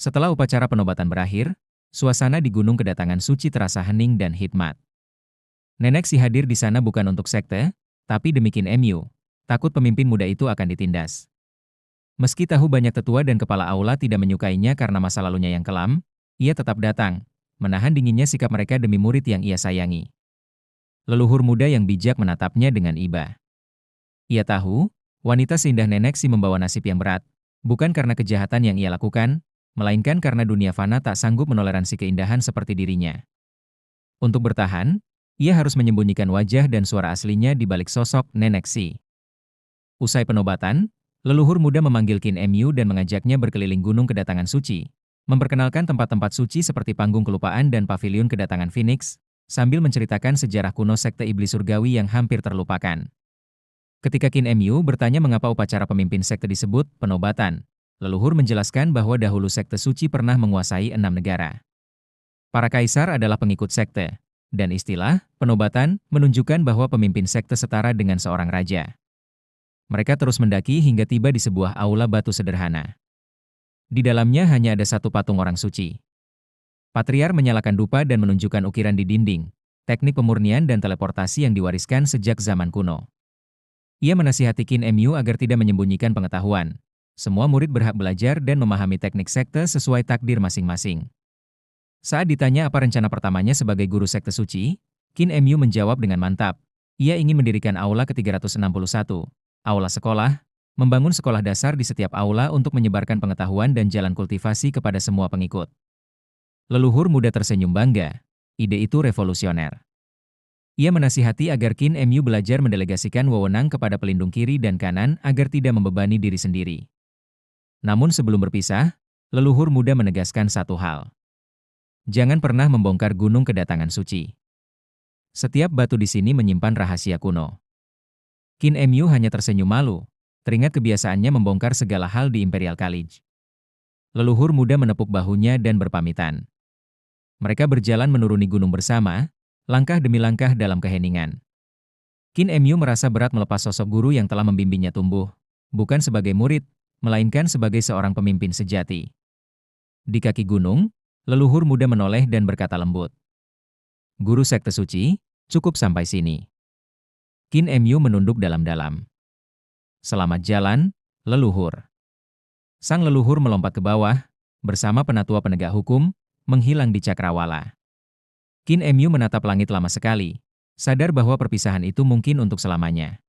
Setelah upacara penobatan berakhir, suasana di Gunung Kedatangan Suci terasa hening dan hikmat. Nenek si hadir di sana bukan untuk sekte, tapi demi Qin Mu. Takut pemimpin muda itu akan ditindas. Meski tahu banyak tetua dan kepala aula tidak menyukainya karena masa lalunya yang kelam, ia tetap datang, menahan dinginnya sikap mereka demi murid yang ia sayangi. Leluhur muda yang bijak menatapnya dengan iba. Ia tahu, wanita seindah nenek si membawa nasib yang berat, bukan karena kejahatan yang ia lakukan, melainkan karena dunia fana tak sanggup menoleransi keindahan seperti dirinya. Untuk bertahan, ia harus menyembunyikan wajah dan suara aslinya di balik sosok nenek si. Usai penobatan, leluhur muda memanggil Qin Mu dan mengajaknya berkeliling Gunung Kedatangan Suci, memperkenalkan tempat-tempat suci seperti Panggung Kelupaan dan Paviliun Kedatangan Phoenix, sambil menceritakan sejarah kuno sekte iblis surgawi yang hampir terlupakan. Ketika Qin Mu bertanya mengapa upacara pemimpin sekte disebut penobatan, leluhur menjelaskan bahwa dahulu sekte suci pernah menguasai 6 negara. Para kaisar adalah pengikut sekte, dan istilah penobatan menunjukkan bahwa pemimpin sekte setara dengan seorang raja. Mereka terus mendaki hingga tiba di sebuah aula batu sederhana. Di dalamnya hanya ada satu patung orang suci. Patriar menyalakan dupa dan menunjukkan ukiran di dinding, teknik pemurnian dan teleportasi yang diwariskan sejak zaman kuno. Ia menasihati Qin Mu agar tidak menyembunyikan pengetahuan. Semua murid berhak belajar dan memahami teknik sekte sesuai takdir masing-masing. Saat ditanya apa rencana pertamanya sebagai guru sekte suci, Qin Mu menjawab dengan mantap. Ia ingin mendirikan aula ke-361, aula sekolah, membangun sekolah dasar di setiap aula untuk menyebarkan pengetahuan dan jalan kultivasi kepada semua pengikut. Leluhur muda tersenyum bangga. Ide itu revolusioner. Ia menasihati agar Qin Mu belajar mendelegasikan wewenang kepada pelindung kiri dan kanan agar tidak membebani diri sendiri. Namun sebelum berpisah, leluhur muda menegaskan satu hal. Jangan pernah membongkar Gunung Kedatangan Suci. Setiap batu di sini menyimpan rahasia kuno. Qin Mu hanya tersenyum malu, teringat kebiasaannya membongkar segala hal di Imperial College. Leluhur muda menepuk bahunya dan berpamitan. Mereka berjalan menuruni gunung bersama, langkah demi langkah dalam keheningan. Qin Mu merasa berat melepas sosok guru yang telah membimbingnya tumbuh, bukan sebagai murid, melainkan sebagai seorang pemimpin sejati. Di kaki gunung, leluhur muda menoleh dan berkata lembut. Guru sekte suci, cukup sampai sini. Qin Mu menunduk dalam-dalam. Selamat jalan, leluhur. Sang leluhur melompat ke bawah, bersama penatua penegak hukum, menghilang di cakrawala. Qin Mu menatap langit lama sekali, sadar bahwa perpisahan itu mungkin untuk selamanya.